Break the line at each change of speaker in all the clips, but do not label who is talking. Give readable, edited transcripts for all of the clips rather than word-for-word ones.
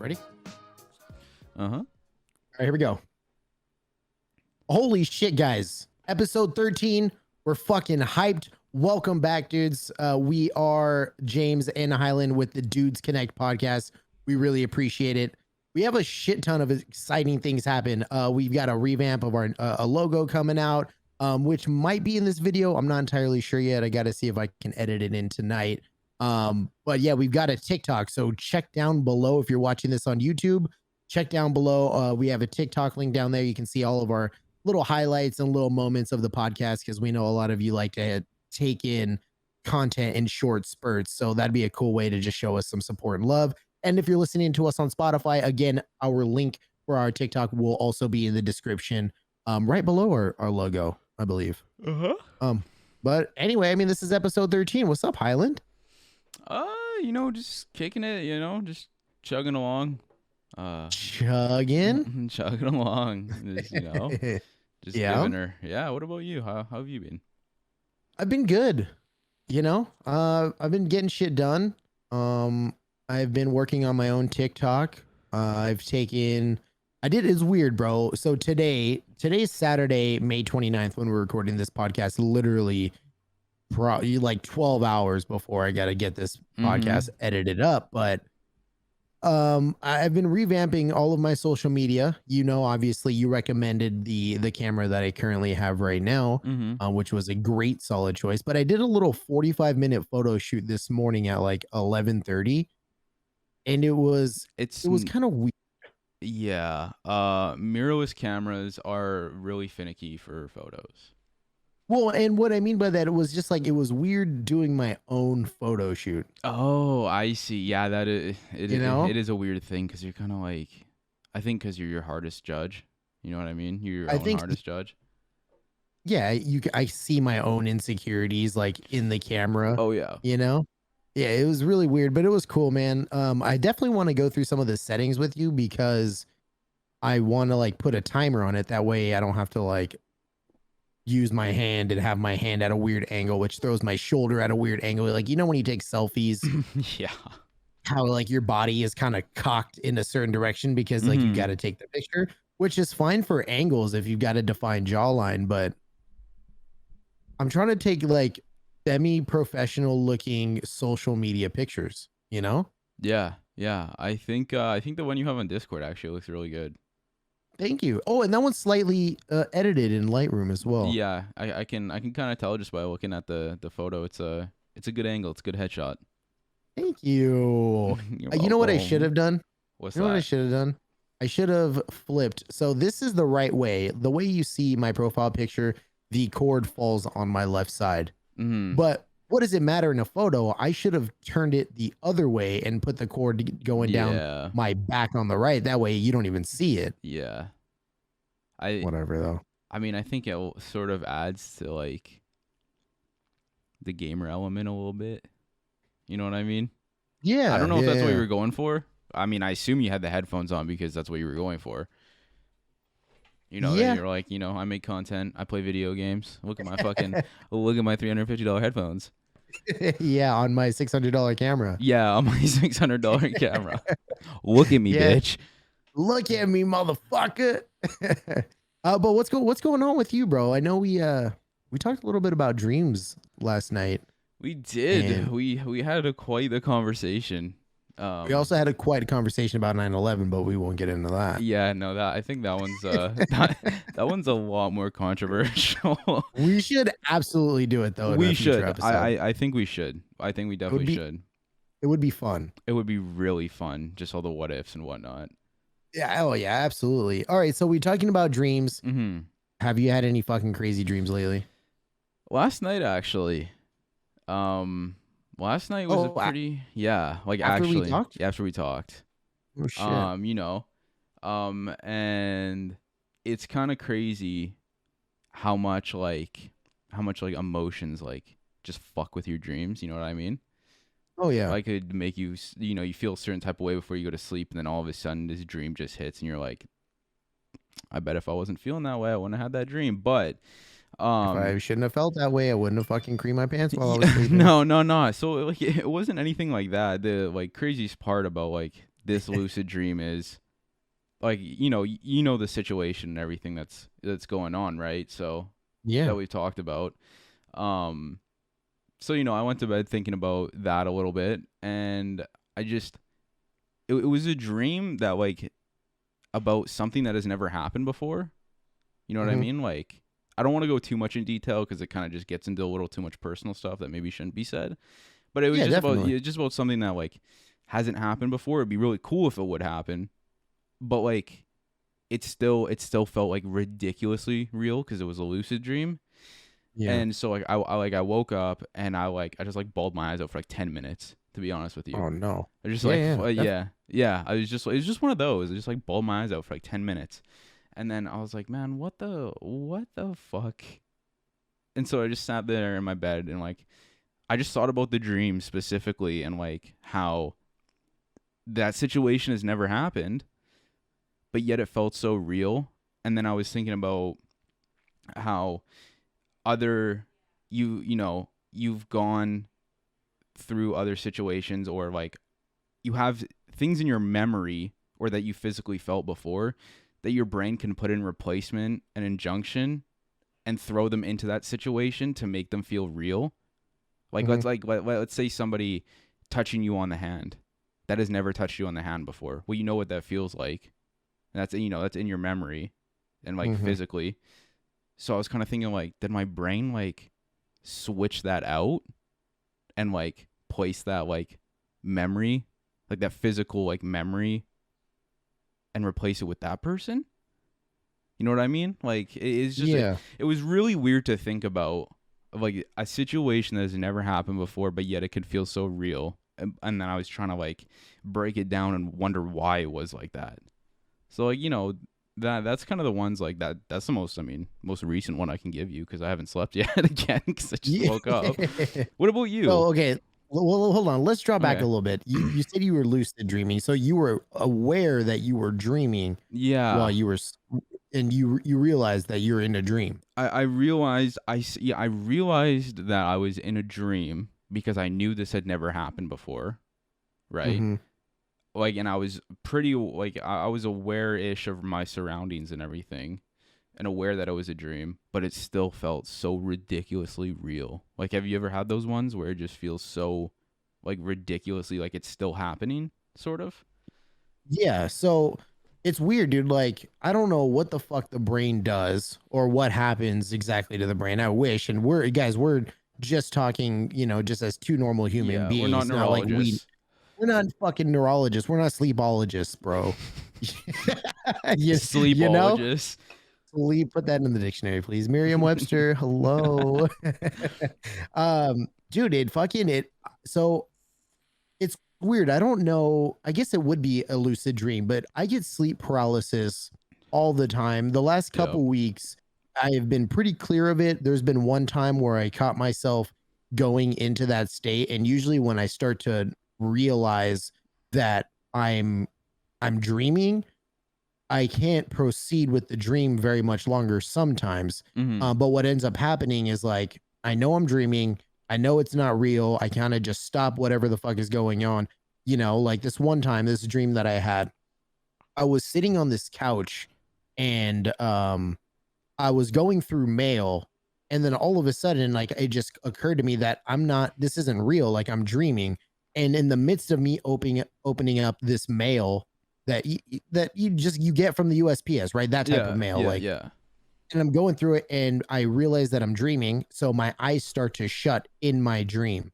Ready?
Uh-huh.
All right, here we go. Holy shit, guys. Episode 13. We're fucking hyped. Welcome back, dudes. We are James and Hyland with the Dudes Connect podcast. We really appreciate it. We have a shit ton of exciting things happen. We've got a revamp of our a logo coming out, which might be in this video. I'm not entirely sure yet. I got to see if I can edit it in tonight. But yeah, we've got a TikTok. So check down below if you're watching this on YouTube. Check down below. We have a TikTok link down there. You can see all of our little highlights and little moments of the podcast because we know a lot of you like to take in content in short spurts. So that'd be a cool way to just show us some support and love. And if you're listening to us on Spotify, again, our link for our TikTok will also be in the description right below our logo, I believe. But anyway, I mean, this is episode 13. What's up, Hyland?
Just kicking it, just chugging along.
Chugging
along. Just
yeah.
giving her. Yeah, what about you? How have you been?
I've been good. I've been getting shit done. I've been working on my own TikTok. It's weird, bro. So today's Saturday, May 29th, when we're recording this podcast, literally probably like 12 hours before I got to get this podcast edited up. But I've been revamping all of my social media. Obviously you recommended the camera that I currently have right now, which was a great solid choice. But I did a little 45-minute photo shoot this morning at like 11:30, and it was kind of weird.
Yeah, mirrorless cameras are really finicky for photos.
Well, and what I mean by that, it was just like, it was weird doing my own photo shoot.
Oh, I see. Yeah, that is, it is a weird thing because you're kind of like, I think because you're your hardest judge. You know what I mean? You're your own hardest judge.
Yeah, I see my own insecurities like in the camera.
Oh, yeah.
Yeah, it was really weird, but it was cool, man. I definitely want to go through some of the settings with you because I want to like put a timer on it. That way I don't have to like use my hand and have my hand at a weird angle, which throws my shoulder at a weird angle. Like, when you take selfies,
yeah, how
like your body is kind of cocked in a certain direction because like you got to take the picture, which is fine for angles if you've got a defined jawline. But I'm trying to take like semi-professional looking social media pictures, Yeah.
I think the one you have on Discord actually looks really good.
Thank you. Oh, and that one's slightly edited in Lightroom as well.
Yeah, I can kind of tell just by looking at the photo. It's a good angle. It's a good headshot.
Thank you. You know what I should have done?
What
I should have done? I should have flipped. So this is the right way. The way you see my profile picture, the cord falls on my left side. But what does it matter in a photo? I should have turned it the other way and put the cord going down my back on the right. That way you don't even see it.
Yeah.
Whatever though.
I mean, I think it sort of adds to like the gamer element a little bit. You know what I mean?
Yeah.
I don't know if that's what you were going for. I mean, I assume you had the headphones on because that's what you were going for. Then you're like, I make content. I play video games. Look at my $350 headphones.
Yeah, on my $600 camera.
Yeah, on my $600 camera. Look at me, bitch.
Look at me, motherfucker. But what's going on with you, bro? I know we talked a little bit about dreams last night.
We did. We had quite the conversation.
We also had quite a conversation about 9/11, but we won't get into that.
Yeah, no, I think that one's that one's a lot more controversial.
We should absolutely do it though.
We should. I think we should. I think we definitely should.
It would be fun.
It would be really fun. Just all the what ifs and whatnot.
Yeah. Oh yeah, absolutely. All right. So we're talking about dreams. Have you had any fucking crazy dreams lately?
Last night, actually. Last night was pretty, like after we talked.
Oh shit.
And it's kind of crazy how much emotions like just fuck with your dreams. You know what I mean?
Oh yeah.
Like it'd make you, you feel a certain type of way before you go to sleep, and then all of a sudden this dream just hits, and you're like, I bet if I wasn't feeling that way, I wouldn't have had that dream. But
if I shouldn't have felt that way, I wouldn't have fucking creamed my pants while I was sleeping.
No. So like it wasn't anything like that. The like craziest part about like this lucid dream is like, you know the situation and everything that's going on, right? So
Yeah.
that we talked about. So I went to bed thinking about that a little bit, and I just it was a dream that like about something that has never happened before. You know what I
Mm-hmm.
mean? Like, I don't want to go too much in detail because it kind of just gets into a little too much personal stuff that maybe shouldn't be said. But it was
Yeah, definitely.
just about something that like hasn't happened before. It'd be really cool if it would happen, but like it still felt like ridiculously real because it was a lucid dream.
Yeah.
And so like I woke up and I just like bawled my eyes out for like 10 minutes, to be honest with you.
Oh no.
I just
Yeah,
like
yeah.
yeah. It was just one of those. I just like bawled my eyes out for like 10 minutes, and then I was like, man, what the fuck? And so I just sat there in my bed and like I just thought about the dream specifically and like how that situation has never happened, but yet it felt so real. And then I was thinking about how other you've gone through other situations, or like you have things in your memory or that you physically felt before that your brain can put in replacement and injunction and throw them into that situation to make them feel real. Like
Mm-hmm.
let's say somebody touching you on the hand that has never touched you on the hand before. Well, you know what that feels like. And that's in your memory and like
Mm-hmm.
physically. So I was kind of thinking like, did my brain like switch that out and like place that like memory, like that physical like memory, and replace it with that person? You know what I mean? Like it's just
Yeah.
it was really weird to think about, of like a situation that has never happened before, but yet it could feel so real. And then I was trying to like break it down and wonder why it was like that. So like that's kind of the ones like that. That's the most recent one I can give you because I haven't slept yet again because I just
Yeah.
woke up. What about
So
you?
okay, well, hold on. Let's draw back a
Okay.
little bit. You said you were lucid dreaming, so you were aware that you were dreaming while
Yeah.
you were, and you realized that you're in a dream.
I realized I realized that I was in a dream because I knew this had never happened before, right?
Mm-hmm.
Like, and I was pretty like I was aware-ish of my surroundings and everything, and aware that it was a dream, but it still felt so ridiculously real. Like, have you ever had those ones where it just feels so like ridiculously like it's still happening, sort of?
Yeah. So it's weird, dude. Like I don't know what the fuck the brain does or what happens exactly to the brain. I wish, and we're just talking, just as two normal human
Yeah, we're not
beings, not like
neurologists.
we're not fucking neurologists. We're not sleepologists, bro. you, you know?
Sleepologists.
Sleep, put that in the dictionary, please. Merriam-Webster, hello. Dude, so it's weird. I don't know. I guess it would be a lucid dream, but I get sleep paralysis all the time. The last
Yep.
couple weeks, I have been pretty clear of it. There's been one time where I caught myself going into that state, and usually when I start to realize that I'm dreaming, I can't proceed with the dream very much longer sometimes.
Mhm.
But what ends up happening is like, I know I'm dreaming. I know it's not real. I kind of just stop whatever the fuck is going on. Like this one time, this dream that I had, I was sitting on this couch and I was going through mail. And then all of a sudden, like it just occurred to me that this isn't real. Like I'm dreaming. And in the midst of me opening up this mail that you get from the USPS, right? That type of
Yeah,
mail.
yeah,
Like,
yeah.
and I'm going through it and I realize that I'm dreaming. So my eyes start to shut in my dream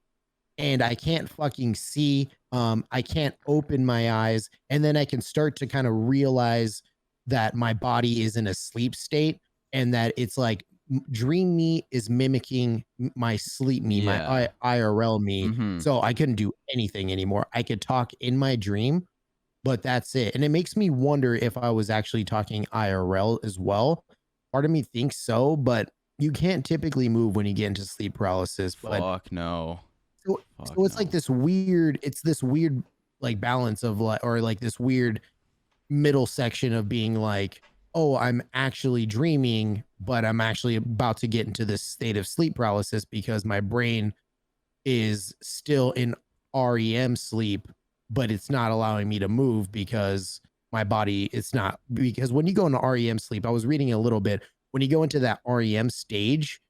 and I can't fucking see. I can't open my eyes. And then I can start to kind of realize that my body is in a sleep state and that it's like dream me is mimicking my sleep me, my
Yeah.
IRL me.
Mhm.
So I couldn't do anything anymore. I could talk in my dream, but that's it. And it makes me wonder if I was actually talking IRL as well. Part of me thinks so, but you can't typically move when you get into sleep paralysis. But
Fuck no.
so
Fuck
it's like
no.
this weird like balance of like, or like this weird middle section of being like, oh, I'm actually dreaming, but I'm actually about to get into this state of sleep paralysis because my brain is still in REM sleep, but it's not allowing me to move because my body, it's not, because when you go into REM sleep, I was reading a little bit, when you go into that REM stage,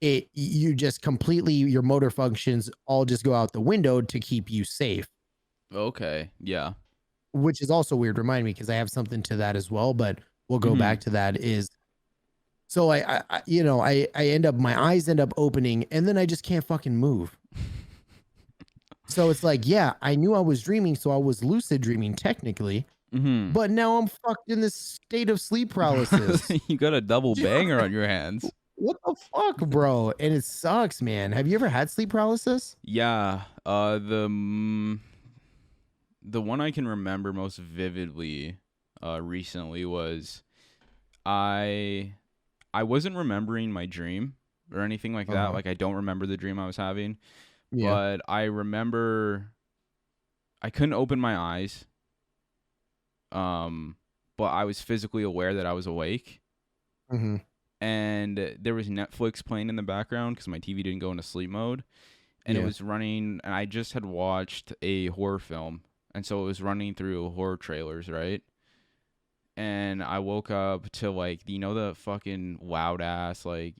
you just completely, your motor functions all just go out the window to keep you safe.
Okay. Yeah.
Which is also weird. Remind me, because I have something to that as well, but we'll go back to that. Is so I end up, my eyes end up opening and then I just can't fucking move. So it's like, yeah, I knew I was dreaming, so I was lucid dreaming technically, but now I'm fucked in this state of sleep paralysis.
You got a double banger on your hands.
What the fuck, bro? And it sucks, man. Have you ever had sleep paralysis?
Yeah. The one I can remember most vividly recently was I wasn't remembering my dream or anything like that. Like, I don't remember the dream I was having.
Yeah.
But I remember I couldn't open my eyes. But I was physically aware that I was awake. And there was Netflix playing in the background because my TV didn't go into sleep mode. And it was running, and I just had watched a horror film. And so it was running through horror trailers, right? And I woke up to, like, the fucking loud ass, like,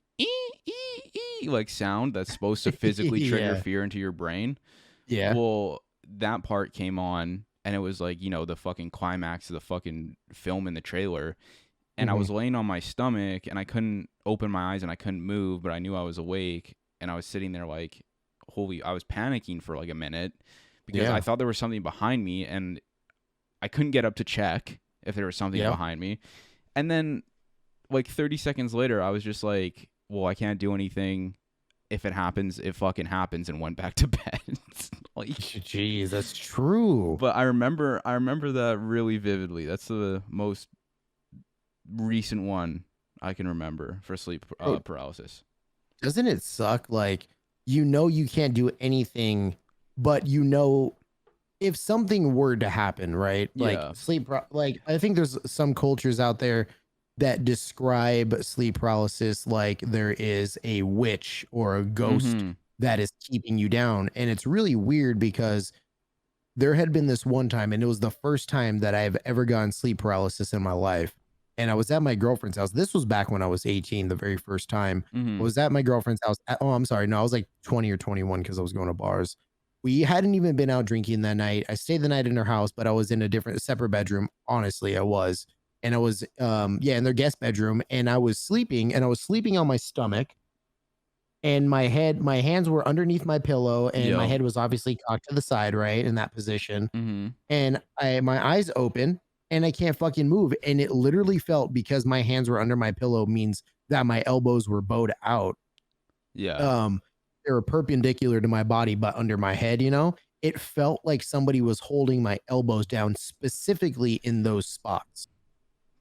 like sound that's supposed to physically trigger fear into your brain.
Yeah.
Well, that part came on, and it was like, the fucking climax of the fucking film in the trailer. And I was laying on my stomach, and I couldn't open my eyes, and I couldn't move, but I knew I was awake. And I was sitting there like, I was panicking for like a minute because I thought there was something behind me, and I couldn't get up to check if there was something behind me. And then like 30 seconds later, I was just like, well, I can't do anything. If it happens, it fucking happens, and went back to bed. Like,
jeez, that's true.
But I remember that really vividly. That's the most recent one I can remember for sleep paralysis.
Doesn't it suck? Like, you can't do anything, but if something were to happen, right? Like like, I think there's some cultures out there that describe sleep paralysis like there is a witch or a ghost that is keeping you down. And it's really weird because there had been this one time, and it was the first time that I've ever gotten sleep paralysis in my life. And I was at my girlfriend's house. This was back when I was 18, the very first time. I was at my girlfriend's house. I'm sorry. No, I was like 20 or 21 because I was going to bars. We hadn't even been out drinking that night. I stayed the night in her house, but I was in a separate bedroom. Honestly, I was. And I was, in their guest bedroom. And I was sleeping, on my stomach. And my hands were underneath my pillow, and my head was obviously cocked to the side, right, in that position. And my eyes open, and I can't fucking move. And it literally felt, because my hands were under my pillow, means that my elbows were bowed out.
Yeah.
They were perpendicular to my body, but under my head, it felt like somebody was holding my elbows down specifically in those spots.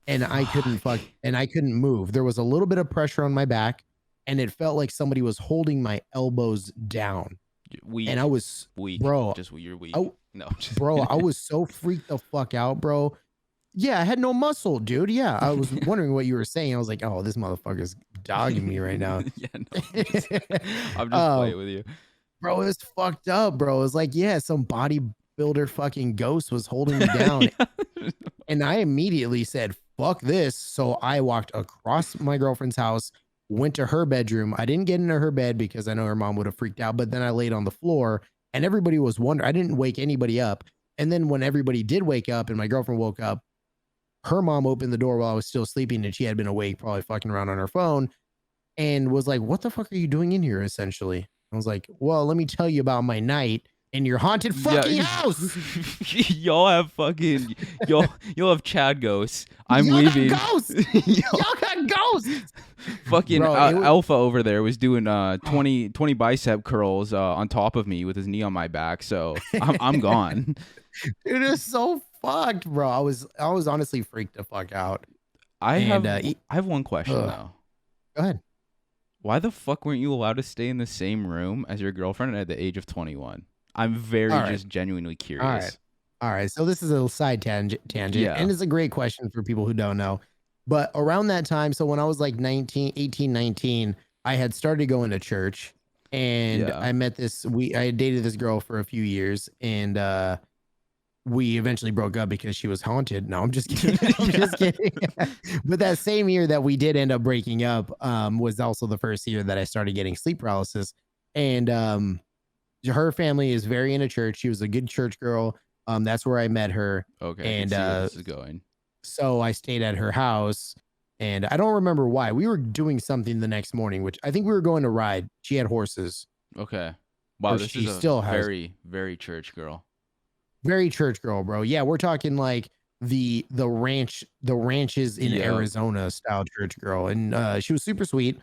And I couldn't move. There was a little bit of pressure on my back, and it felt like somebody was holding my elbows down.
Weak.
And I was
weak,
bro.
Just you're weak. No,
bro, I was so freaked the fuck out, bro. Yeah, I had no muscle, dude. Yeah, I was wondering what you were saying. I was like, oh, this motherfucker's dogging me right now.
Yeah, no, I'm just playing with you.
Bro, it was fucked up, bro. It was like, yeah, some bodybuilder fucking ghost was holding me down. And I immediately said, fuck this. So I walked across my girlfriend's house, went to her bedroom. I didn't get into her bed because I know her mom would have freaked out, but then I laid on the floor, and everybody was wondering. I didn't wake anybody up. And then when everybody did wake up and my girlfriend woke up, her mom opened the door while I was still sleeping, and she had been awake, probably fucking around on her phone, and was like, what the fuck are you doing in here, essentially? I was like, well, let me tell you about my night in your haunted fucking house.
Y'all have fucking y'all have Chad ghosts. I'm leaving.
Y'all got ghosts.
Fucking Alpha over there was doing 20 bicep curls on top of me with his knee on my back. So I'm gone.
Dude, it's so fucked, bro. I was honestly freaked the fuck out.
I have one question though.
Go ahead.
Why the fuck weren't you allowed to stay in the same room as your girlfriend at the age of 21? I'm just genuinely curious.
All right. So this is a little side tangent, and it's a great question for people who don't know. But around that time, so when I was like 18, 19, I had started going to church, and I met I dated this girl for a few years, and we eventually broke up because she was haunted. No, I'm just kidding. I'm just kidding. But that same year that we did end up breaking up was also the first year that I started getting sleep paralysis. And her family is very into church. She was a good church girl. That's where I met her.
Okay, I can
And
see where this is going.
so I stayed at her house. And I don't remember why. We were doing something the next morning, which I think we were going to ride. She had horses.
Okay. Wow, this
She
is a
still has.
very, very church girl.
Very church girl, bro. Yeah, we're talking like the ranches in Arizona style church girl. And she was super sweet.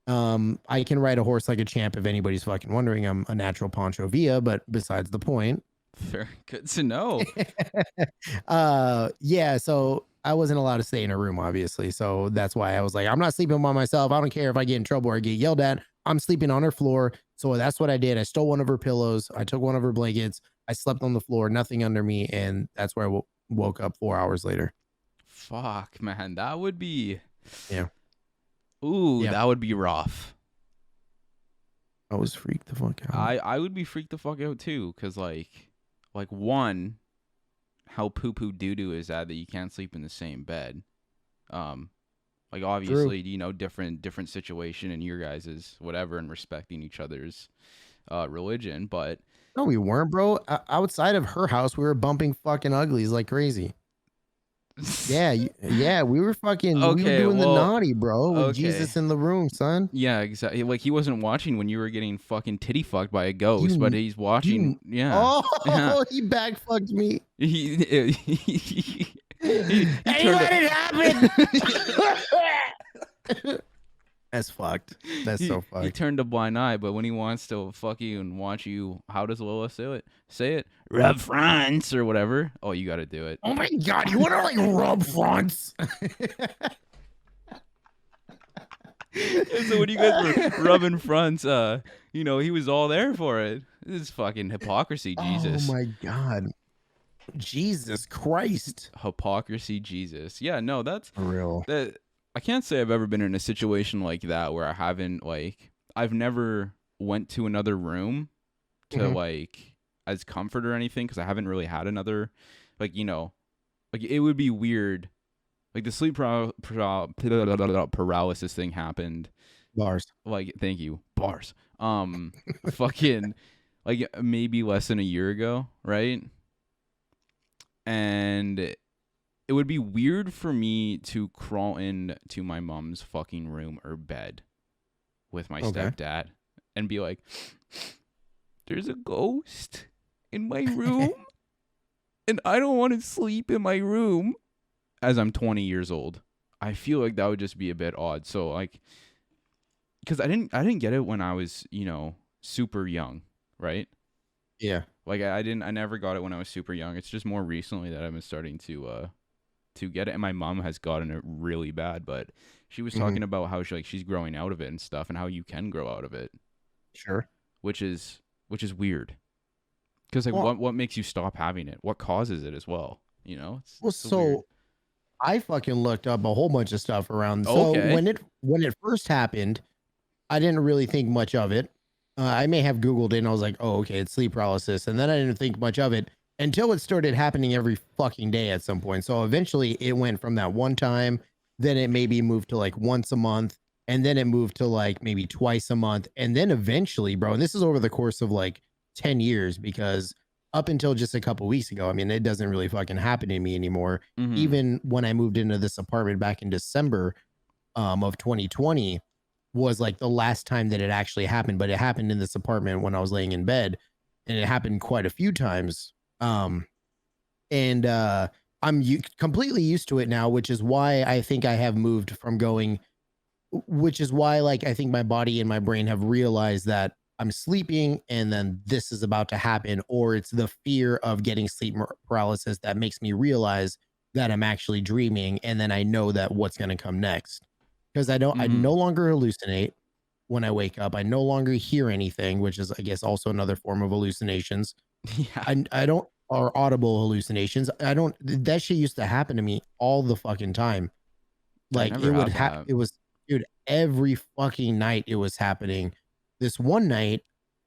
I can ride a horse like a champ if anybody's fucking wondering. I'm a natural Pancho Villa, but besides the point.
Very good to know.
Yeah, so I wasn't allowed to stay in a room, obviously. So that's why I was like, I'm not sleeping by myself. I don't care if I get in trouble or I get yelled at. I'm sleeping on her floor. So that's what I did. I stole one of her pillows. I took one of her blankets. I slept on the floor, nothing under me. And that's where I woke up 4 hours later.
Fuck, man. That would be.
Yeah.
Ooh, that would be rough.
I was freaked the fuck out.
I would be freaked the fuck out too. Cause like one, how poo-poo doo-doo is that you can't sleep in the same bed. Like obviously,
True.
you know, different situation in your guys's whatever and respecting each other's religion, but
no, we weren't, bro. Outside of her house, we were bumping fucking uglies like crazy. Yeah, we were fucking we were doing the naughty, bro, with Jesus in the room, son.
Yeah, exactly. Like he wasn't watching when you were getting fucking titty fucked by a ghost, but he's watching.
Oh, he back fucked me.
He
let it happen. That's fucked. That's so fucked.
He turned a blind eye, but when he wants to fuck you and watch you, how does Lola say it? Say it, rub fronts or whatever. Oh, you got to do it.
Oh my god, you want to like rub fronts?
So when you guys were rubbing fronts, you know, he was all there for it. This is fucking hypocrisy, Jesus.
Oh my god. Jesus Christ.
Hypocrisy, Jesus. Yeah, no, that's
for real.
I can't say I've ever been in a situation like that where I haven't I've never went to another room to like as comfort or anything because I haven't really had another you know, like it would be weird. Like the sleep paralysis thing happened.
Bars.
Like, thank you. Bars. Fucking like maybe less than a year ago, right? And it would be weird for me to crawl into my mom's fucking room or bed with my stepdad and be like, there's a ghost in my room and I don't want to sleep in my room as I'm 20 years old. I feel like that would just be a bit odd. So like, because I didn't get it when I was, you know, super young, right?
Yeah.
Like I never got it when I was super young. It's just more recently that I've been starting to get it, and my mom has gotten it really bad. But she was talking about how she's growing out of it and stuff, and how you can grow out of it.
Sure.
Which is weird, because like what makes you stop having it? What causes it as well? You know.
So weird. I fucking looked up a whole bunch of stuff around. So when it first happened, I didn't really think much of it. I may have Googled it and I was like, oh, okay, it's sleep paralysis. And then I didn't think much of it until it started happening every fucking day at some point. So eventually it went from that one time, then it maybe moved to like once a month, and then it moved to like maybe twice a month. And then eventually, bro, and this is over the course of like 10 years, because up until just a couple weeks ago, I mean, it doesn't really fucking happen to me anymore. Even when I moved into this apartment back in December of 2020, was like the last time that it actually happened, but it happened in this apartment when I was laying in bed, and it happened quite a few times. I'm completely used to it now, which is why I think I have moved from going, which is why like I think my body and my brain have realized that I'm sleeping and then this is about to happen, or it's the fear of getting sleep paralysis that makes me realize that I'm actually dreaming, and then I know that what's going to come next. Because I no longer hallucinate when I wake up. I no longer hear anything, which is, I guess, also another form of hallucinations.
Yeah.
I don't, or audible hallucinations. That shit used to happen to me all the fucking time. Like it would happen. It was, dude, every fucking night it was happening. This one night,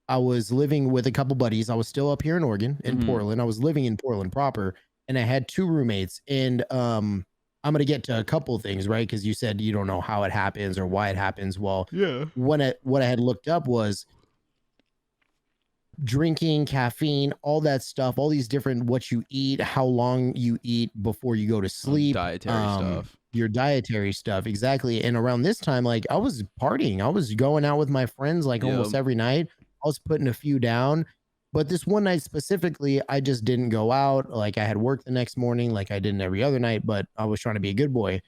I was living with a couple buddies. I was still up here in Oregon, in
Mm-hmm.
Portland. I was living in Portland proper, and I had two roommates. And I'm gonna get to a couple things, right? Because you said you don't know how it happens or why it happens. Well,
Yeah.
what I had looked up was drinking, caffeine, all that stuff, all these different what you eat, how long you eat before you go to sleep,
Dietary stuff.
your dietary stuff, exactly. And around this time, like I was partying, I was going out with my friends like almost every night. I was putting a few down, but this one night specifically, I just didn't go out. Like I had work the next morning, like I didn't every other night, but I was trying to be a good boy.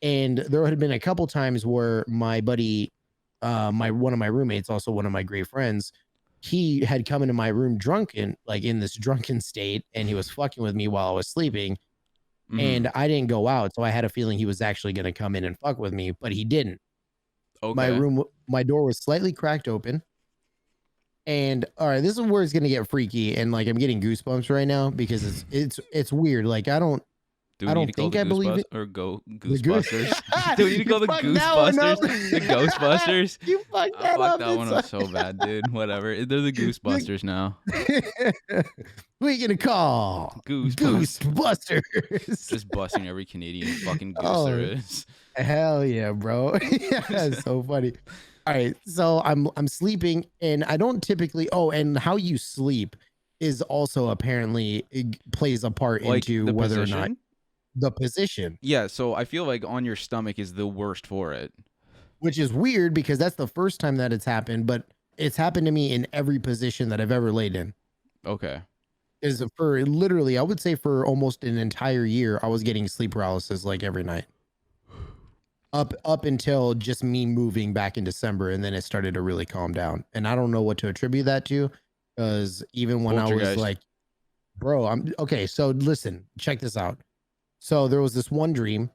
And there had been a couple times where my buddy, my one of my roommates, also one of my great friends, he had come into my room drunken, like in this drunken state, and he was fucking with me while I was sleeping.
Mm-hmm.
And I didn't go out, so I had a feeling he was actually going to come in and fuck with me, but he didn't.
Okay.
My door was slightly cracked open. And all right, this is where it's gonna get freaky, and like I'm getting goosebumps right now because it's weird. Like I don't think I believe it.
Or go
The
Goosebusters? Do we need to call the
fucked that one
Goosebusters?
up.
The Ghostbusters?
You fucked
Oh,
that
fuck
up.
that one up so bad, dude. Whatever. They're the Goosebusters now.
Who are you gonna call?
Goosebusters.
Ghostbusters.
Just busting every Canadian fucking goose
Oh,
there is.
hell yeah, bro. Yeah, it's so funny. All right, so I'm sleeping, and I don't typically. Oh, and how you sleep is also apparently it plays a part
Like
into
the
whether or not
position?
the position,
Yeah, so I feel like on your stomach is the worst for it.
which is weird because that's the first time that it's happened, but it's happened to me in every position that I've ever laid in.
Okay.
Is for literally, I would say for almost an entire year, I was getting sleep paralysis like every night. Up until just me moving back in December, and then it started to really calm down. And I don't know what to attribute that to, because even when I was
Poltergeist.
like, bro, I'm okay. So listen, check this out. So there was this one dream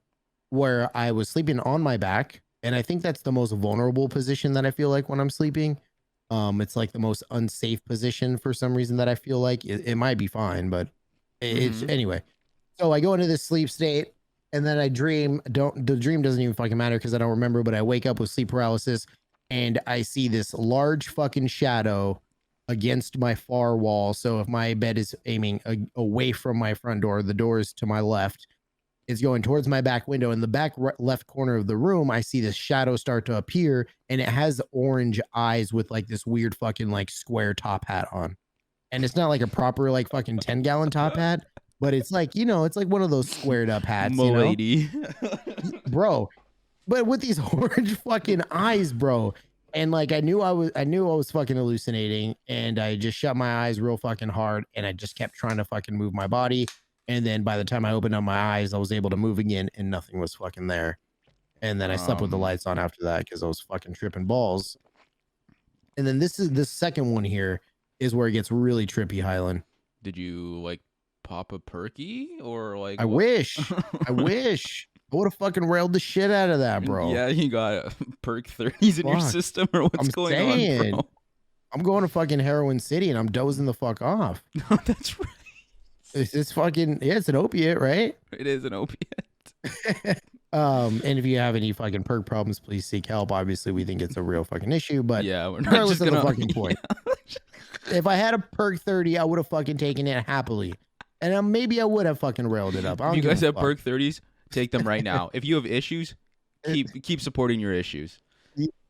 where I was sleeping on my back, and I think that's the most vulnerable position that I feel like when I'm sleeping. It's like the most unsafe position for some reason that I feel like it might be fine, but it's anyway. So I go into this sleep state, and then I dream. The dream doesn't even fucking matter because I don't remember. But I wake up with sleep paralysis, and I see this large fucking shadow against my far wall. So if my bed is aiming away from my front door, the door is to my left. It's going towards my back window. In the back left corner of the room, I see this shadow start to appear, and it has orange eyes with like this weird fucking like square top hat on. And it's not like a proper like fucking 10-gallon top hat, but it's like, you know, it's like one of those squared up hats,
Milady.
bro. But with these orange fucking eyes, bro. And like I knew I was fucking hallucinating, and I just shut my eyes real fucking hard, and I just kept trying to fucking move my body. And then by the time I opened up my eyes, I was able to move again, and nothing was fucking there. And then I slept with the lights on after that because I was fucking tripping balls. And then this second one here is where it gets really trippy, Hyland.
Did you like pop a perky or like?
I wish. I wish. I would have fucking railed the shit out of that, bro.
Yeah, you got perk 30s in your system, or what's going on, bro?
I'm going to fucking Heroin City, and I'm dozing the fuck off.
No, that's right.
It's fucking, yeah, it's an opiate, right?
It is an opiate.
And if you have any fucking perk problems, please seek help. Obviously, we think it's a real fucking issue, but
yeah, we're not
regardless
just
of the fucking point. If I had a perk 30, I would have fucking taken it happily. And maybe I would have fucking railed it up.
If you guys have perk 30s, take them right now. If you have issues, keep supporting your issues.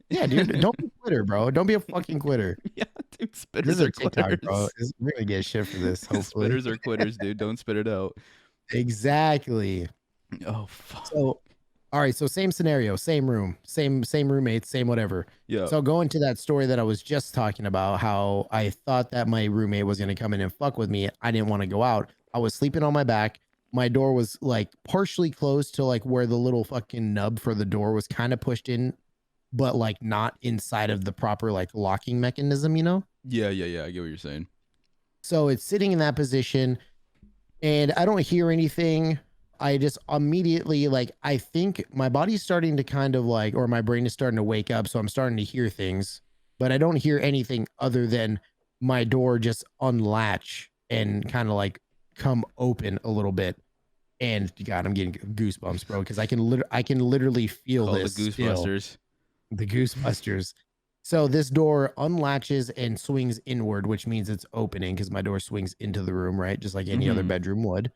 Yeah, dude. Don't be a quitter, bro. Don't be a fucking quitter.
Yeah, dude. Spitters
This is
are
a TikTok,
quitters.
bro. We're gonna get shit for this. Hopefully,
Spitters are quitters, dude. Don't spit it out.
Exactly.
Oh fuck.
So, all right. So same scenario, same room, same roommates, same whatever.
Yeah.
So going to that story that I was just talking about, how I thought that my roommate was gonna come in and fuck with me. I didn't want to go out. I was sleeping on my back. My door was like partially closed to like where the little fucking nub for the door was kind of pushed in, but like not inside of the proper like locking mechanism, you know?
Yeah. I get what you're saying.
So it's sitting in that position, and I don't hear anything. I just immediately, like, I think my body's starting to kind of like, or my brain is starting to wake up. So I'm starting to hear things, but I don't hear anything other than my door just unlatch and kind of like come open a little bit. And God, I'm getting goosebumps, bro, because I can literally feel
Call
this.
the Goosebusters.
The Goosebusters. So this door unlatches and swings inward, which means it's opening because my door swings into the room, right? Just like any other
Mm-hmm.
bedroom would.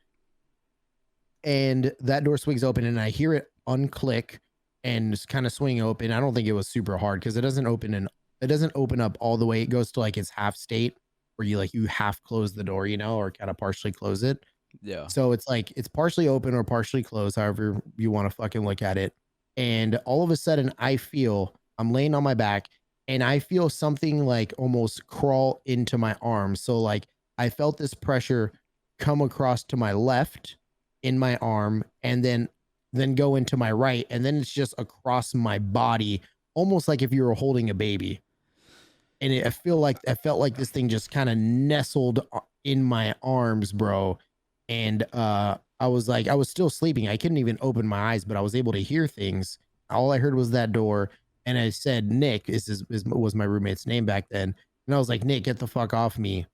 And that door swings open and I hear it unclick and just kind of swing open. I don't think it was super hard because it doesn't open up all the way. It goes to like its half state where you half close the door, or kind of partially close it.
Yeah.
So it's like it's partially open or partially closed, however you want to fucking look at it. And all of a sudden I'm laying on my back and I feel something like almost crawl into my arm. So like I felt this pressure come across to my left in my arm and then go into my right and then it's just across my body, almost like if you were holding a baby. And I felt like this thing just kind of nestled in my arms, bro. And I was still sleeping. I couldn't even open my eyes, but I was able to hear things. All I heard was that door, and I said, "Nick," was my roommate's name back then. And I was like, "Nick, get the fuck off me!"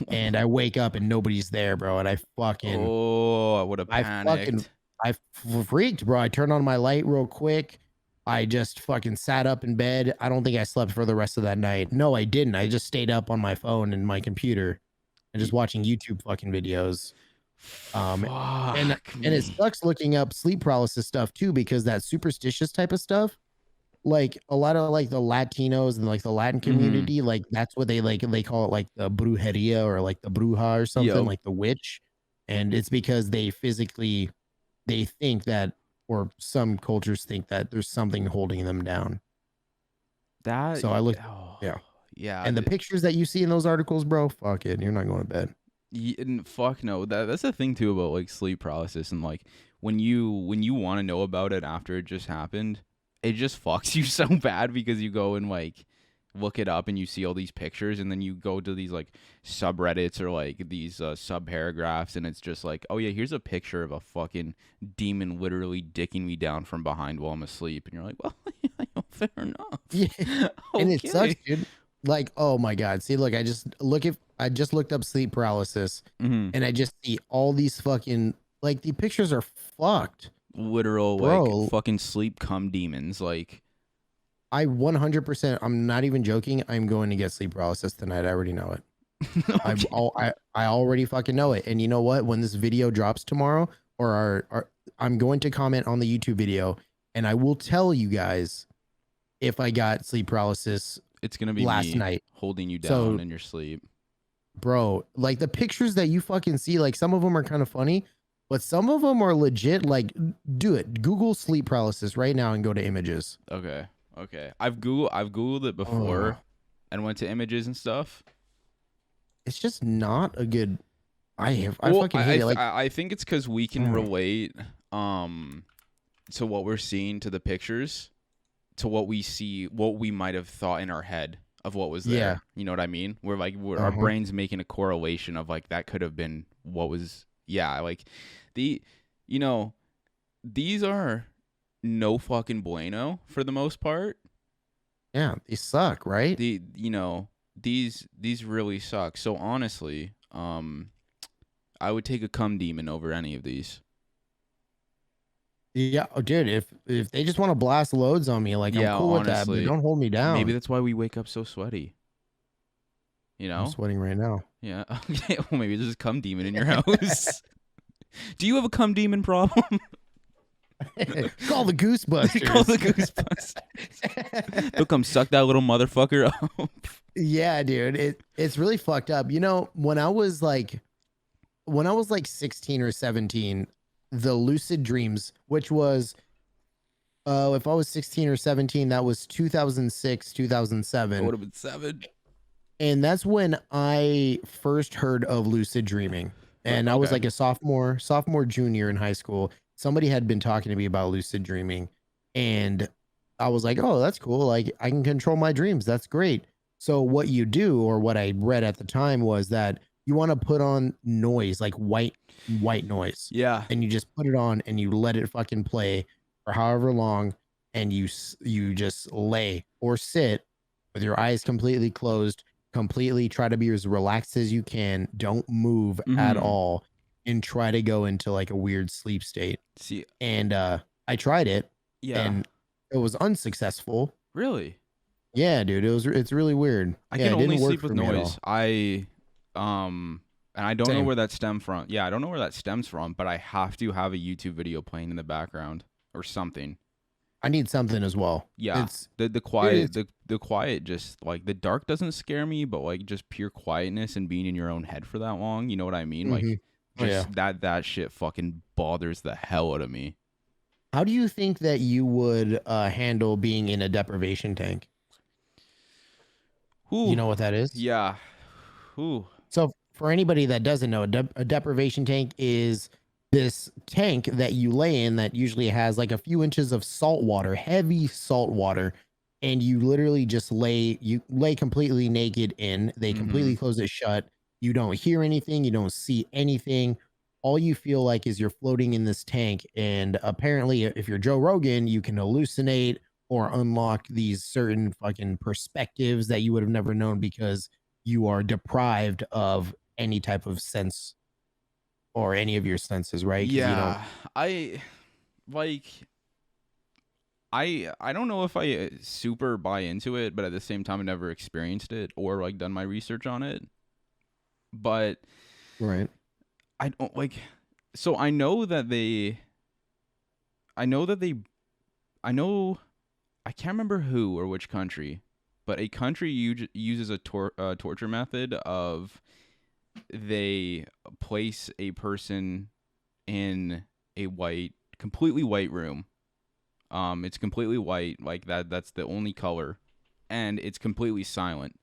And I wake up and nobody's there, bro. And
Oh, I would have
I fucking,
panicked.
I freaked, bro. I turned on my light real quick. I just fucking sat up in bed. I don't think I slept for the rest of that night. No, I didn't. I just stayed up on my phone and my computer and just watching YouTube fucking videos. And it
Me.
sucks looking up sleep paralysis stuff too, because that superstitious type of stuff, like a lot of like the Latinos and like the Latin community, like that's what they call it, like the brujeria or like the bruja or something,
Yep.
like the witch. And it's because they think that, or some cultures think that there's something holding them down.
That.
So I looked,
Oh,
yeah.
yeah.
And the pictures that you see in those articles, bro, fuck it. You're not going to bed.
And fuck no. That's the thing too about like sleep paralysis and like when you want to know about it after it just happened, it just fucks you so bad because you go and like look it up and you see all these pictures and then you go to these like subreddits or like these sub paragraphs and it's just like, oh yeah, here's a picture of a fucking demon literally dicking me down from behind while I'm asleep, and you're like, well, yeah, fair enough.
Yeah.
Okay.
And it sucks, dude. Like, oh my God. See, look, I just looked up sleep paralysis and I just see all these fucking, like, the pictures are fucked.
Literal,
bro,
like fucking sleep cum demons. Like,
I 100%, I'm not even joking. I'm going to get sleep paralysis tonight. I already know it. I already fucking know it. And you know what? When this video drops tomorrow, or I'm going to comment on the YouTube video and I will tell you guys if I got sleep paralysis.
It's gonna be
last night
holding you down in your sleep,
bro. Like the pictures that you fucking see, like some of them are kind of funny, but some of them are legit. Like, do it. Google sleep paralysis right now and go to images.
Okay. I've googled it before and went to images and stuff.
It's just not a good. I fucking hate it. Like,
I think it's because we can relate to what we're seeing to the pictures, to what we see, what we might have thought in our head of what was there.
Yeah.
You know what I mean? Our brain's making a correlation of like that could have been what was. Yeah, like these are no fucking bueno for the most part.
Yeah, they suck, right?
These really suck. So honestly, I would take a cum demon over any of these.
Yeah, dude. If they just want to blast loads on me, like, I'm cool with that, but don't hold me down.
Maybe that's why we wake up so sweaty. You know,
I'm sweating right now.
Yeah. Okay. Well, maybe there's a cum demon in your house. Do you have a cum demon problem?
Call the Goosebusters.
Call the Goosebusters. They'll come suck that little motherfucker up.
Yeah, dude. It's really fucked up. You know, when I was like 16 or 17, the lucid dreams, which was if I was 16 or 17, that was 2006, 2007.
I would have been 7.
And that's when I first heard of lucid dreaming. And I was like a sophomore, junior in high school. Somebody had been talking to me about lucid dreaming. And I was like, oh, that's cool. Like, I can control my dreams. That's great. So what you do, or what I read at the time, was that you want to put on noise, like white noise.
Yeah.
And you just put it on and you let it fucking play for however long. And you just lay or sit with your eyes completely closed, completely try to be as relaxed as you can. Don't move at all and try to go into like a weird sleep state.
See,
and I tried it.
Yeah.
And it was unsuccessful.
Really?
Yeah, dude, it's really weird.
I
Yeah,
can
it
only
didn't work
sleep with
for me at
noise.
all.
And I don't know
Same.
where that stemmed from. Yeah, I don't know where that stems from, but I have to have a YouTube video playing in the background or something.
I need something as well.
Yeah.
It's
The
dude,
quiet
it's
the quiet, just like the dark doesn't scare me, but like just pure quietness and being in your own head for that long, you know what I mean?
hmm.
Like
Oh yeah.
just that shit fucking bothers the hell out of me.
How do you think that you would handle being in a deprivation tank? You
Whew.
know what that is?
Yeah. Whew.
So for anybody that doesn't know, a deprivation tank is this tank that you lay in that usually has like a few inches of salt water, heavy salt water, and you literally just lay completely naked in. They
Mm-hmm.
completely close it shut. You don't hear anything, you don't see anything. All you feel like is you're floating in this tank. And apparently, if you're Joe Rogan, you can hallucinate or unlock these certain fucking perspectives that you would have never known because you are deprived of any type of sense or any of your senses, right? Because you don't.
Yeah. I like I don't know if I super buy into it, but at the same time I never experienced it or like done my research on it. But
Right.
I don't like so I know that they I know I can't remember who or which country, but a country uses a torture method of they place a person in a completely white room. It's completely white, like that. That's the only color, and it's completely silent,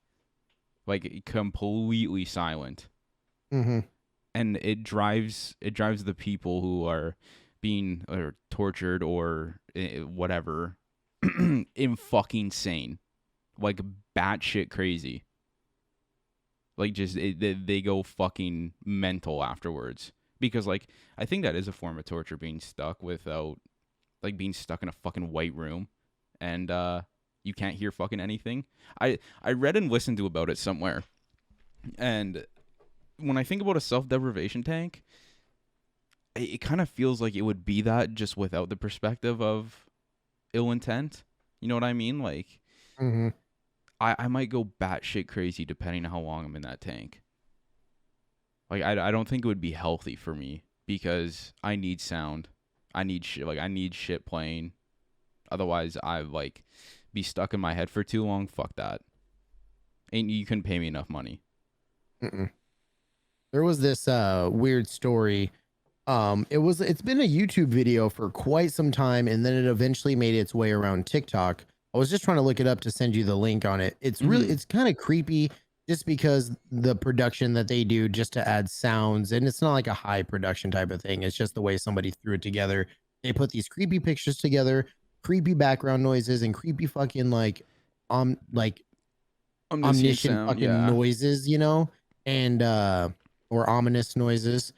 like completely silent.
Mm-hmm.
And it drives the people who are being or tortured or whatever in fucking sane, like batshit crazy. Like just they go fucking mental afterwards because like I think that is a form of torture, being stuck without like being stuck in a fucking white room and you can't hear fucking anything. I read and listened to about it somewhere, and when I think about a self-deprivation tank, it kind of feels like it would be that just without the perspective of ill intent. You know what I mean? Like
Mm-hmm.
I might go batshit crazy depending on how long I'm in that tank. Like I don't think it would be healthy for me because I need sound. I need shit like I need shit playing. Otherwise I like be stuck in my head for too long. Fuck that. Ain't you couldn't pay me enough money.
Mm-mm. There was this weird story. It's been a YouTube video for quite some time, and then it eventually made its way around TikTok. I was just trying to look it up to send you the link on it.
Mm-hmm.
It's kind of creepy just because the production that they do just to add sounds, and it's not like a high production type of thing. It's just the way somebody threw it together. They put these creepy pictures together, creepy background noises, and creepy fucking like
Omniscient
omniscient
sound,
fucking
yeah.
noises, and or ominous noises.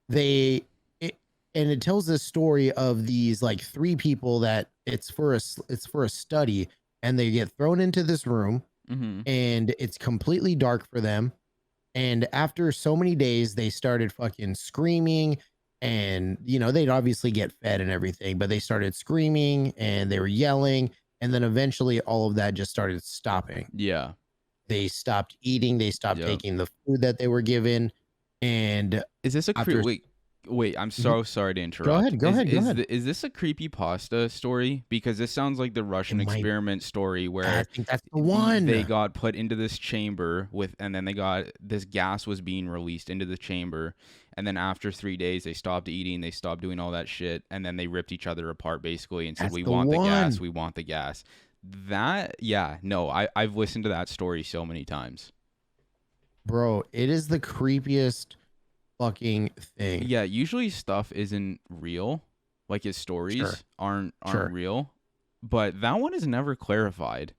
They it, and it tells this story of these like three people that it's for a study, and they get thrown into this room,
Mm-hmm.
and it's completely dark for them. And after so many days, they started fucking screaming, and they'd obviously get fed and everything, but they started screaming and they were yelling, and then eventually all of that just started stopping.
Yeah.
They stopped eating, they stopped
Yep.
taking the food that they were given, and
Is this a
after
wait, I'm
Mhm.
so sorry to
Go
interrupt.
ahead, go ahead, go ahead.
Is this a creepy pasta story? Because this sounds like the
It
Russian
might
experiment story
I
where
think that's the
they
one.
got put into this chamber with, and then they got this gas was being released into the chamber, and then after 3 days they stopped eating, they stopped doing all that shit, and then they ripped each other apart basically and said,
That's
"We
the
want the gas,
one.
we want the gas." That yeah, no, I've listened to that story so many times.
Bro, it is the creepiest fucking thing.
Yeah, usually stuff isn't real, like his
Sure,
stories aren't
sure.
real, but that one is never clarified.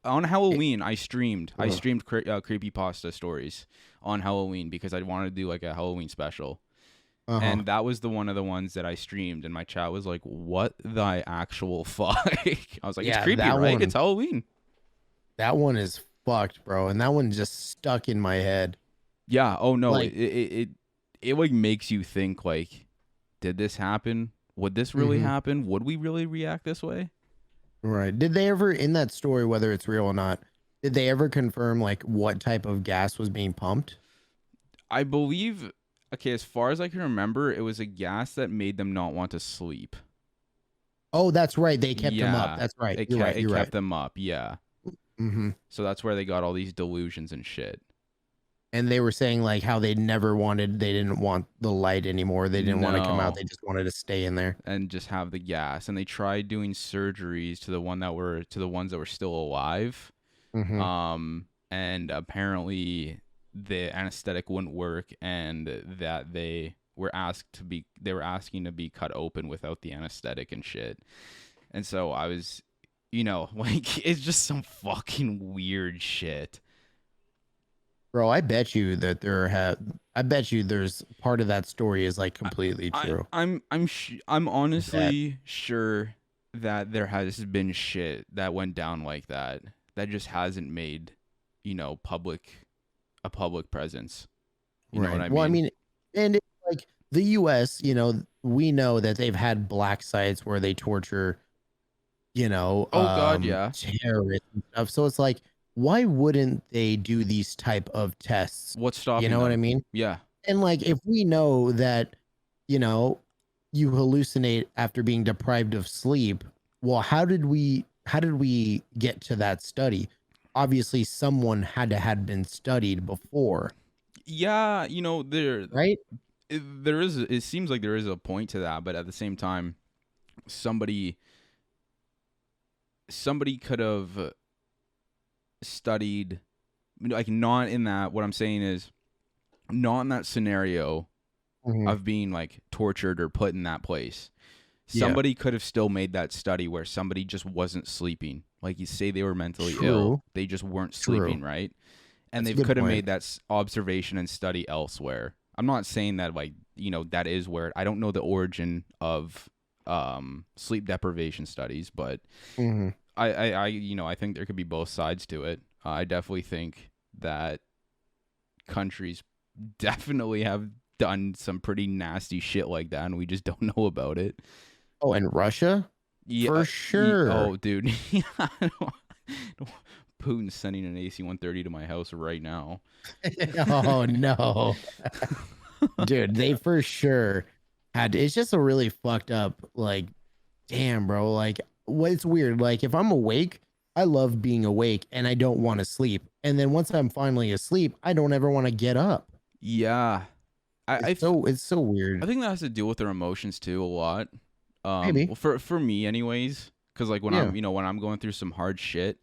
On
It,
Halloween, I
ugh,
streamed creepypasta stories on Halloween because I wanted to do like a Halloween special,
uh-huh.
and that was the one of the ones that I streamed, and my chat was like, "What the actual fuck?" I was like, "It's
Yeah,
creepy, right? It's Halloween."
that one is fucked, bro. And that one just stuck in my head.
Yeah. Oh no,
Like,
it like makes you think like, did this happen? Would this really
mhm,
happen? Would we really react this way?
Right. Did they ever, in that story, whether it's real or not, did they ever confirm like what type of gas was being pumped?
I believe, okay, as far as I can remember, it was a gas that made them not want to sleep.
Oh, that's right. They kept him up.
Yeah,
That's right.
it
You're right. You're
kept
right.
them up. Yeah,
Mm-hmm.
so that's where they got all these delusions and shit.
And they were saying like how they didn't want the light anymore. They didn't want to come out.
No,
They just wanted to stay in there.
and just have the gas. And they tried doing surgeries to the ones that were still alive.
Mm-hmm.
And apparently the anesthetic wouldn't work, and that they were asking to be cut open without the anesthetic and shit. And so I was, like, it's just some fucking weird shit.
Bro, I bet you that I bet you there's part of that story is like completely true.
I'm honestly sure that there has been shit that went down like that just hasn't made, a public presence. You know what I mean?
Well, I mean, and it's like the US, we know that they've had black sites where they torture,
Oh God, yeah.
terrorists and stuff. So it's like, why wouldn't they do these type of tests?
What's
You
stopping
know what I
them?
mean?
Yeah.
And like, if we know that, you know, you hallucinate after being deprived of sleep, well, how did we get to that study? Obviously, someone had been studied before,
Yeah,
right?
it seems like there is a point to that, but at the same time, somebody could have studied, like, not in that. What I'm saying is, not in that scenario
Mhm.
of being like tortured or put in that place.
Yeah,
Somebody could have still made that study where somebody just wasn't sleeping. Like, you say they were mentally ill,
true,
they just weren't
true.
sleeping, right? And
That's
they
a good
could have
point.
made that observation and study elsewhere. I'm not saying that, like, that is where, I don't know the origin of sleep deprivation studies, but
Mhm.
I think there could be both sides to it. I definitely think that countries definitely have done some pretty nasty shit like that, and we just don't know about it.
Oh, and Russia?
Yeah.
For sure.
Oh, dude. Yeah, Putin's sending an AC-130 to my house right now.
Oh no. Dude, they for sure it's just a really fucked up, like, damn, bro. Like, what it's weird. Like, if I'm awake, I love being awake and I don't want to sleep. And then once I'm finally asleep, I don't ever want to get up.
Yeah.
It's so
I
weird.
think that has to deal with their emotions too a lot.
Maybe.
Well, for me anyways, because like when
Yeah.
I'm going through some hard shit,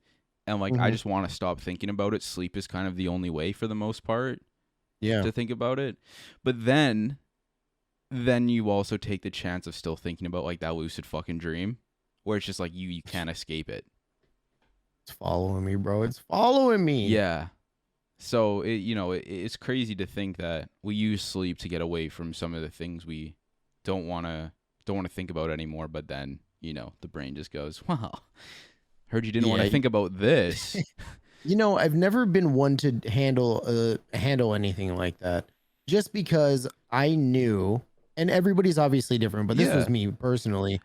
and like I
Hmm.
just want to stop thinking about it, sleep is kind of the only way for the most part
Yeah.
to think about it. But then you also take the chance of still thinking about like that lucid fucking dream, where it's just like you can't escape it.
It's following me, bro. It's following me.
Yeah. So it's crazy to think that we use sleep to get away from some of the things we don't want to think about anymore. But then the brain just goes, "Well, heard you didn't want to
Yeah.
think about this."
I've never been one to handle anything like that, just because I knew, and everybody's obviously different, but this was
Yeah.
me personally.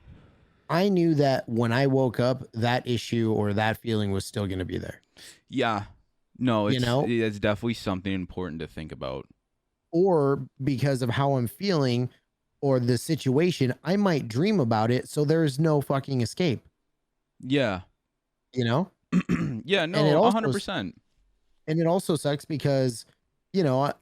I knew that when I woke up, that issue or that feeling was still going to be there,
Yeah. No,
you know,
it's definitely something important to think about.
or because of how I'm feeling or the situation, I might dream about it. So there is no fucking escape,
Yeah.
you know,
Yeah.
and it
No.
also
100%.
and it also sucks because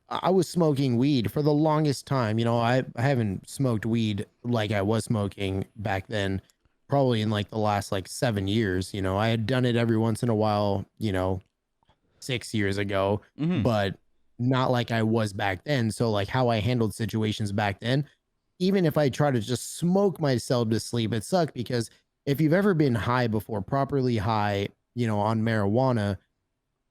I was smoking weed for the longest time. I haven't smoked weed like I was smoking back then, probably in like the last like 7 years. I had done it every once in a while, 6 years ago,
Hmm.
but not like I was back then. So like how I handled situations back then, even if I try to just smoke myself to sleep, it sucked because if you've ever been high before, properly high, on marijuana,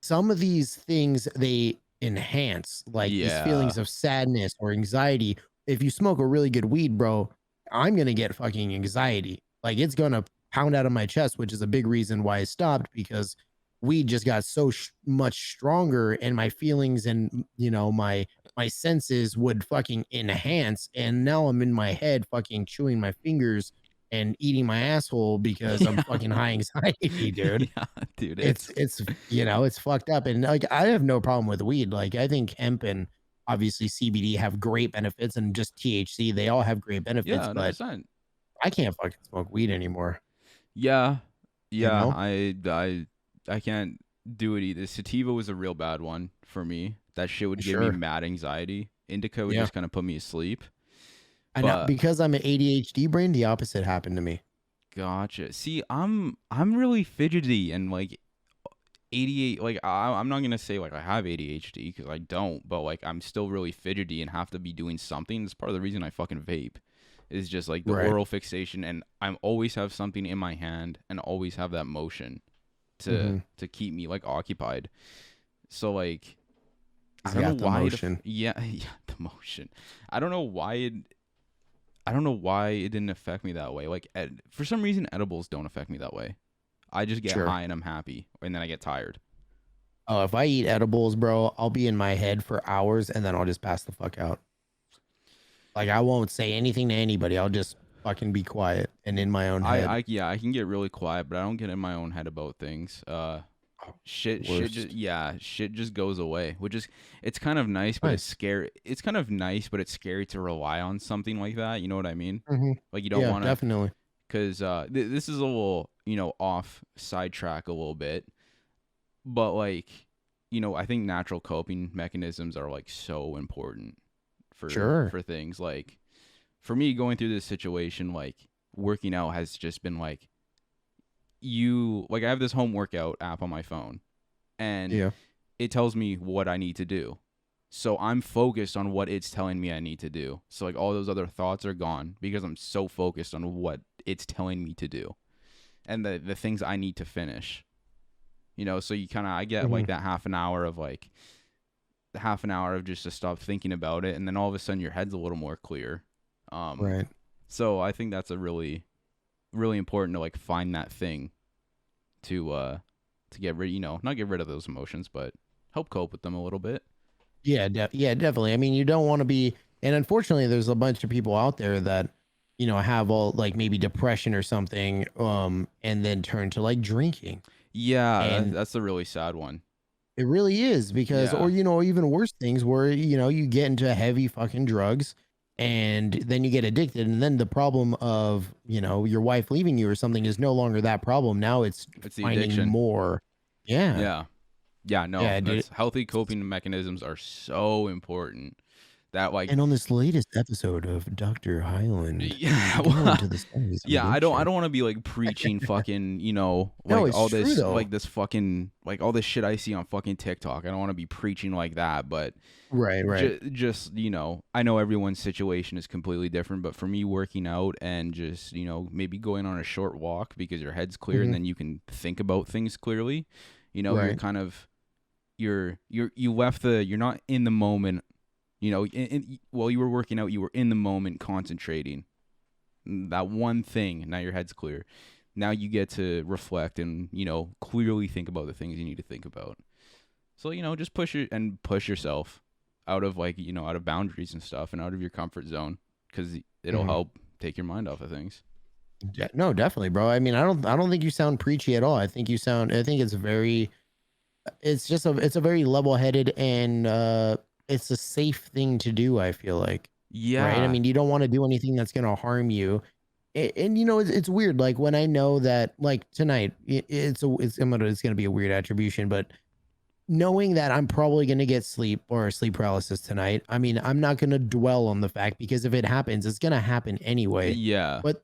some of these things they enhance, like these
Yeah.
feelings of sadness or anxiety. If you smoke a really good weed, bro, I'm gonna get fucking anxiety. Like, it's gonna pound out of my chest, which is a big reason why I stopped, because weed just got so much stronger, and my feelings and my senses would fucking enhance. And now I'm in my head, fucking chewing my fingers and eating my asshole because I'm fucking high anxiety, dude.
Yeah, dude,
It's it's fucked up. And like I have no problem with weed. Like I think hemp and obviously CBD have great benefits, and just THC, they all have great
yeah,
benefits, but
100%.
I can't fucking smoke weed anymore,
Yeah,
you
yeah,
know?
I can't do it either. Sativa was a real bad one for me. That shit would give me
Sure.
mad anxiety. Indica would
Yeah.
just kind of put me asleep.
And
But
because I'm an ADHD brain, the opposite happened to me.
gotcha. See, I'm really fidgety and like 88. Like I'm not gonna say like I have ADHD because I don't, but like I'm still really fidgety and have to be doing something. It's part of the reason I fucking vape. Is just like the
Right.
oral fixation, and I'm always have something in my hand and always have that motion
Mm-hmm.
to keep me like occupied. So like I
He's
don't know
got the
why
motion.
yeah, yeah, the motion. I don't know why it I don't know why it didn't affect me that way. Like for some reason edibles don't affect me that way. I just get
Sure.
high and I'm happy and then I get tired.
Oh, if I eat edibles, bro, I'll be in my head for hours and then I'll just pass the fuck out. Like I won't say anything to anybody. I'll just fucking be quiet and in my own head.
I yeah, I can get really quiet, but I don't get in my own head about things.
Oh,
Shit just
worst.
yeah, shit just goes away, which is it's kind of nice, but it's
Nice.
scary. It's kind of nice, but it's scary to rely on something like that. You know what I mean?
Hmm.
Like you don't
Yeah,
want to,
definitely.
because this is a little off sidetrack a little bit, but like I think natural coping mechanisms are like so important
Sure.
for things like for me going through this situation. Like working out has just been like I have this home workout app on my phone and
Yeah.
it tells me what I need to do. So I'm focused on what it's telling me I need to do. So like all those other thoughts are gone because I'm so focused on what it's telling me to do and the things I need to finish. So I get
Hmm.
like that half an hour of just to stop thinking about it, and then all of a sudden your head's a little more clear. Um
Right.
so I think that's a really really important to like find that thing to get rid, not get rid of those emotions, but help cope with them a little bit.
Yeah, yeah, definitely. I mean, you don't want to be, and unfortunately, there's a bunch of people out there that, have all like maybe depression or something, and then turn to like drinking.
Yeah,
And
that's a really sad one.
it really is because, or,
Yeah.
even worse things where, you get into heavy fucking drugs and then you get addicted. And then the problem of, your wife leaving you or something is no longer that problem. Now it's
It's the
finding
addiction.
more. Yeah.
Yeah. Yeah, no.
Yeah, dude.
That's healthy coping mechanisms are so important. That like
And on this latest episode of Dr. Hyland,
yeah,
we go
well,
into the stories of
yeah, I
addiction.
don't want to be like preaching fucking,
No,
like
it's
all
true
this
though.
like this fucking like all this shit I see on fucking TikTok. I don't want to be preaching like that, but
Right, right.
just I know everyone's situation is completely different, but for me working out and just maybe going on a short walk because your head's clear and
Hmm.
then you can think about things clearly. You're
Right.
kind of you left you're not in the moment. While you were working out, you were in the moment concentrating that one thing. Now your head's clear. Now you get to reflect and clearly think about the things you need to think about. So just push yourself out of out of boundaries and stuff and out of your comfort zone because it'll
Hmm.
help take your mind off of things.
No, definitely, bro. I mean, I don't think you sound preachy at all. I think it's very, it's a very level-headed and it's a safe thing to do, I feel like. Right? I
Yeah.
mean, you don't want to do anything that's going to harm you. And it's weird like when I know that like tonight it's going to be a weird attribution, but knowing that I'm probably going to get sleep or sleep paralysis tonight, I mean, I'm not going to dwell on the fact because if it happens, it's going to happen anyway.
Yeah.
But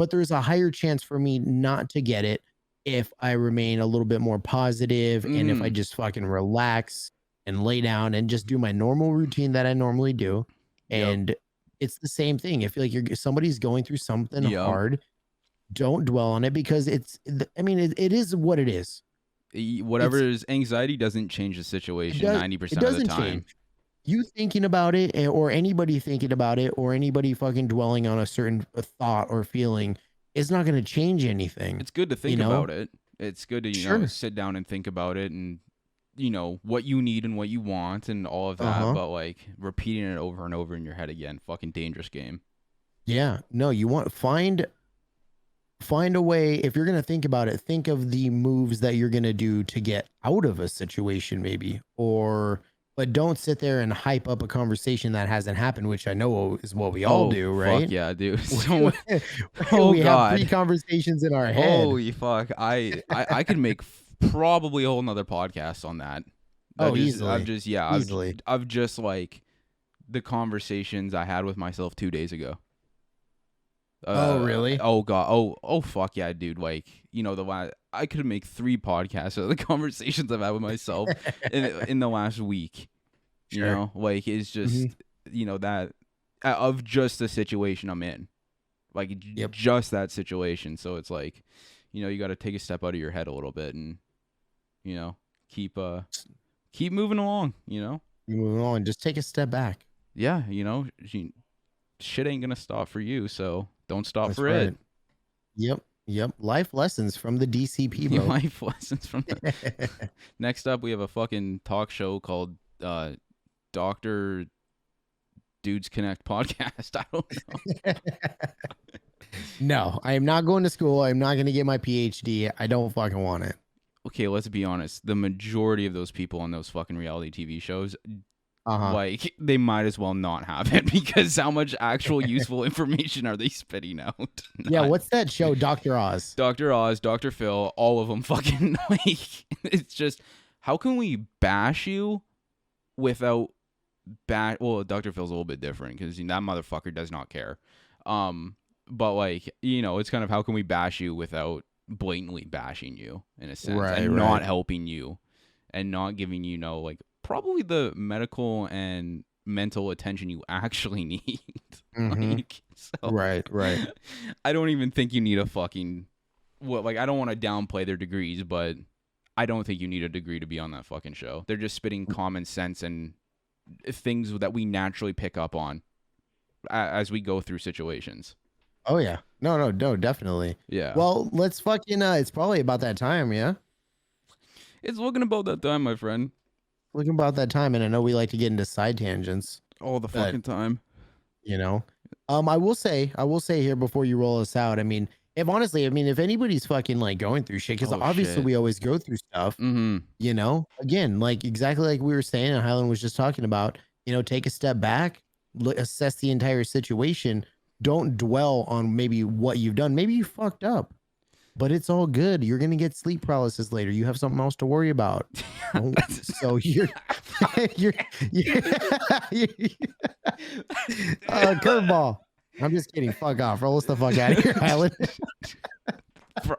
there's a higher chance for me not to get it if I remain a little bit more positive and if I
Mm.
just fucking relax and lay down and just do my normal routine that I normally do.
Yep.
And it's the same thing. I feel like somebody's going through something
Yep.
hard. Don't dwell on it because I mean, it is what it is.
Whatever
It's
is anxiety doesn't change the
It
situation
does. It
90% of the
doesn't
time.
change. You thinking about it, or anybody thinking about it, or anybody fucking dwelling on a certain thought or feeling, is not going to change anything.
It's good to
You
think
know?
about it. It's good to,
Sure.
sit down and think about it and, what you need and what you want and all of
Uh
that.
huh.
But like repeating it over and over in your head again, fucking dangerous game.
Yeah. No, you want find find a way. If you're going to think about it, think of the moves that you're going to do to get out of a situation, maybe, but don't sit there and hype up a conversation that hasn't happened, which I know is what we all do, right?
Fuck yeah, dude.
We have pre-conversations in our head.
Holy fuck. I could make probably a whole nother podcast on that.
Easily.
I've just like the conversations I had with myself 2 days ago.
Oh really?
Oh god. Oh fuck yeah, dude. Like, I could make 3 podcasts of the conversations I've had with myself in the last week.
Sure.
Like it's just that of just the situation I'm in. Like just that situation. So it's like, you got to take a step out of your head a little bit and keep moving along,
You moving on, just take a step back.
Yeah, shit ain't gonna stop for you, so don't stop for it.
Yep. Life lessons from the DCP, bro.
Life lessons from the... Next up, we have a fucking talk show called Dr. Dudes Connect Podcast. I don't know.
No, I am not going to school. I'm not going to get my PhD. I don't fucking want it.
Okay, let's be honest. The majority of those people on those fucking reality TV shows, like, they might as well not have it, because how much actual useful information are they spitting out?
Yeah, what's that show? Dr. Oz.
Dr. Oz, Dr. Phil, all of them fucking, like, it's just, how can we bash you without well, Dr. Phil's a little bit different, because that motherfucker does not care. But, like, it's kind of, how can we bash you without blatantly bashing you, in a sense, and not helping you, and not giving you, like, probably the medical and mental attention you actually need. Like, so,
right.
I don't even think you need a fucking, I don't want to downplay their degrees, but I don't think you need a degree to be on that fucking show. They're just spitting common sense and things that we naturally pick up on as we go through situations.
Oh yeah. No, definitely.
Yeah.
Well, let's fucking it's probably about that time, yeah?
It's looking about that time, my friend.
Looking about that time, and I know we like to get into side tangents
all the fucking time.
I will say here before you roll us out, I mean, if anybody's fucking like going through shit, because obviously we always go through stuff, again, like exactly like we were saying and Hyland was just talking about, take a step back, assess the entire situation. Don't dwell on maybe what you've done. Maybe you fucked up, but it's all good. You're going to get sleep paralysis later. You have something else to worry about. So you're curveball. I'm just kidding. Fuck off. Roll us the fuck out of here, Hyland.
Bro.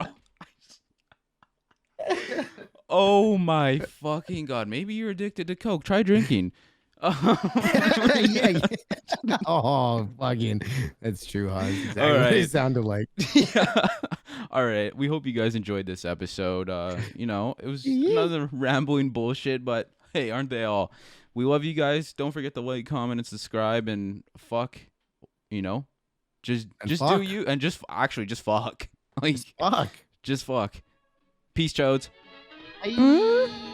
Oh my fucking God. Maybe you're addicted to Coke. Try drinking.
Yeah. Oh, fucking. That's true, huh? That's exactly all right. What it sounded like.
Yeah. All right. We hope you guys enjoyed this episode. It was another rambling bullshit, but hey, aren't they all? We love you guys. Don't forget to like, comment, and subscribe, and fuck. Just do you, and just fuck. Like,
fuck.
Just fuck. Peace, chodes.
Bye.